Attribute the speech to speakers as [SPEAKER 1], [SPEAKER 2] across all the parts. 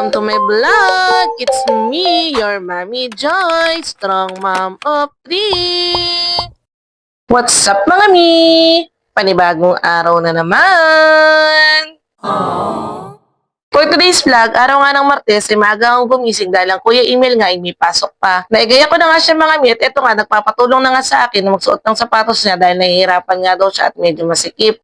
[SPEAKER 1] Welcome to my vlog! It's me, your Mommy Joy, strong mom of 3! What's up mga mi? Panibagong araw na naman! For today's vlog, araw nga ng Martes, ay maaga akong gumising dahil ang kuya email nga ay may pasok pa. Naigaya ko na nga siya mga mi at eto nga, nagpapatulong na nga sa akin na magsuot ng sapatos niya dahil nahihirapan nga daw siya at medyo masikip.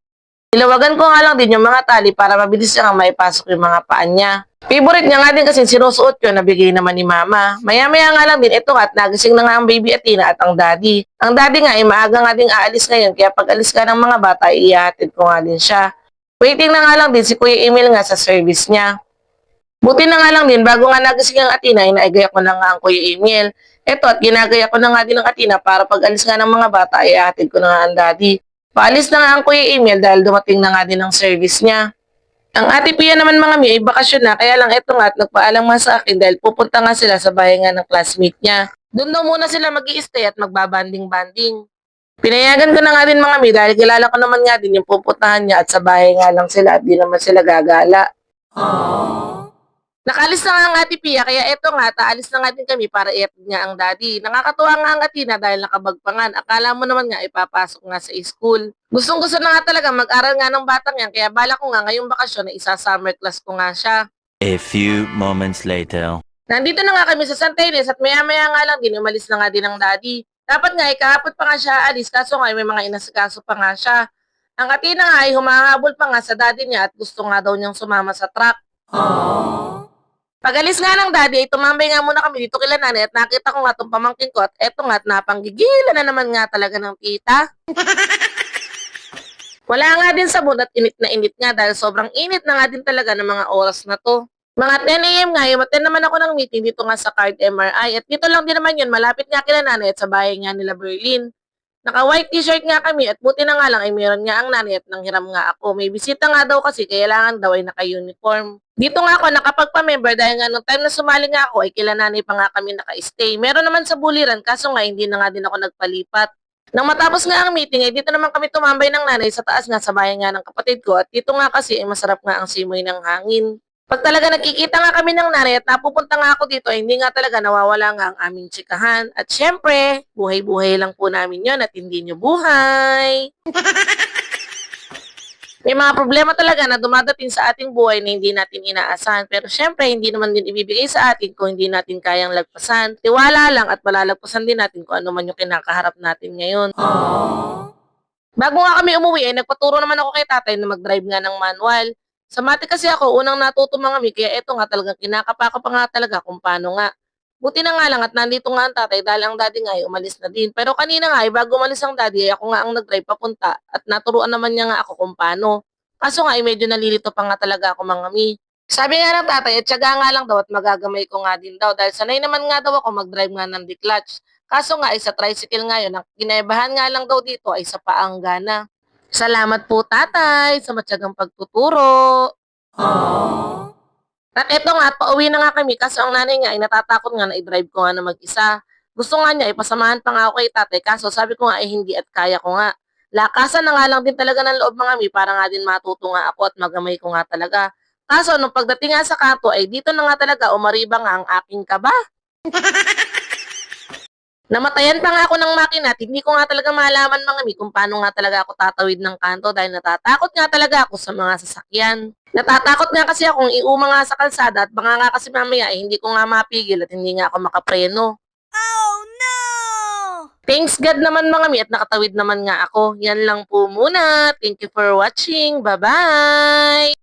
[SPEAKER 1] Ilawagan ko nga lang din yung mga tali para mabilis niya nga maipasok yung mga paan niya. Favorite niya nga din kasi sinusuot yun, nabigay naman ni mama. Maya-maya nga lang din, ito nga at nagising na nga ang baby Athena at ang daddy. Ang daddy nga ay maaga nga din aalis ngayon, kaya pag alis ka ng mga bata, iihatid ko nga din siya. Waiting na nga lang din si Kuya Emil nga sa service niya. Buti na nga lang din, bago nga nagising ang Athena, ay naigaya ko na nga ang Kuya Emil. Eto at ginagaya ko na nga din ang Athena para pag alis nga ng mga bata, ay iihatid ko na nga ang daddy. Paalis na nga ang Kuya Emil dahil dumating na nga din ang service niya. Ang ate Pia naman mga mi ay bakasyon na, kaya lang eto nga at nagpaalam nga sa akin dahil pupunta nga sila sa bahay nga ng classmate niya. Doon daw muna sila mag-i-stay at magbabanding-banding. Pinayagan ko na nga din mga mi dahil kilala ko naman nga din yung pupuntahan niya at sa bahay nga lang sila at di naman sila gagala. Nakalis na nga ang ate Pia, kaya eto nga, taalis na nga din kami para iatid nga ang daddy. Nakakatuwa nga ang Athena dahil nakabag pa nga. Akala mo naman nga ipapasok nga sa school. Gustong-gusto na nga talaga mag-aral nga ng batang yan, kaya bala ko nga ngayong bakasyon na isa-summer class ko nga siya.
[SPEAKER 2] A few moments later.
[SPEAKER 1] Nandito na nga kami sa Santa Ines at maya-maya nga lang din, umalis na nga din ang daddy. Dapat nga, kahapon pa nga siya alis, kaso nga may mga inasikaso pa nga siya. Ang Athena nga ay humahabol pa nga sa daddy niya at gusto nga daw niyang sumama sa truck. Pag-alis nga ng daddy, ay tumambay nga muna kami dito kila nanay at nakita ko nga itong pamangkin ko at eto nga at napanggigilan na naman nga talaga ng tita. Wala nga din sabon at init na init nga dahil sobrang init na nga din talaga ng mga oras na to. Mga 10 a.m. nga, attend naman ako ng meeting dito nga sa Card MRI at dito lang din naman yun, malapit nga kila nanay at sa bahay nga nila Berlin. Naka-white t-shirt nga kami at buti na nga lang ay meron nga ang nanay at nanghiram nga ako. May bisita nga daw kasi kailangan daw ay naka-uniform. Dito nga ako nakapagpa-member dahil nga nung time na sumali nga ako ay kila nanay pa nga kami naka-stay. Meron naman sa buliran kaso nga hindi na nga din ako nagpalipat. Nang matapos nga ang meeting ay dito naman kami tumambay ng nanay sa taas nga sa bahay nga ng kapatid ko at dito nga kasi ay masarap nga ang simoy ng hangin. Pag talaga nakikita nga kami ng nanay at napupunta nga ako dito, hindi nga talaga nawawala nga ang aming tsikahan. At syempre, buhay-buhay lang po namin yon at hindi nyo buhay. May mga problema talaga na dumadating sa ating buhay na hindi natin inaasahan. Pero syempre, hindi naman din ibibigay sa atin kung hindi natin kayang lagpasan. Tiwala lang at malalagpasan din natin kung ano man yung kinakaharap natin ngayon. Bago nga kami umuwi, ay nagpaturo naman ako kay tatay na mag-drive nga ng manual. Sa matik kasi ako, unang natuto mga mi, kaya eto nga talagang kinakapa ko pa nga talaga kung paano nga. Buti na nga lang at nandito nga ang tatay dahil ang daddy nga ay umalis na din. Pero kanina nga ay bago umalis ang daddy ay ako nga ang nag-drive papunta at naturuan naman niya nga ako kung paano. Kaso nga ay medyo nalilito pa nga talaga ako mga mi. Sabi nga ng tatay at tiyaga nga lang daw at magagamay ko nga din daw dahil sanay naman nga daw ako mag-drive nga ng declutch. Kaso nga ay sa tricycle ngayon, ang kinaibahan nga lang daw dito ay sa paanggana. Salamat po tatay sa matyagang pagtuturo. At eto nga, pauwi na nga kami kaso ang nanay nga ay natatakot nga na i-drive ko nga na mag-isa. Gusto nga niya, ipasamahan pa nga ako kay tatay kaso sabi ko nga ay hindi at kaya ko nga. Lakasan na nga lang din talaga ng loob mga mi para nga din matuto nga ako at magamay ko nga talaga. Kaso nung pagdating nga sa kanto ay dito na nga talaga umariba nga ang aking kaba. Namatayan pa nga ako ng makina at hindi ko nga talaga malaman mga mi kung paano nga talaga ako tatawid ng kanto dahil natatakot nga talaga ako sa mga sasakyan. Natatakot nga kasi akong iuma nga sa kalsada at baka nga kasi mamaya hindi ko nga mapigil at hindi nga ako makapreno.
[SPEAKER 3] Oh no!
[SPEAKER 1] Thanks God naman mga mi at nakatawid naman nga ako. Yan lang po muna. Thank you for watching. Bye-bye!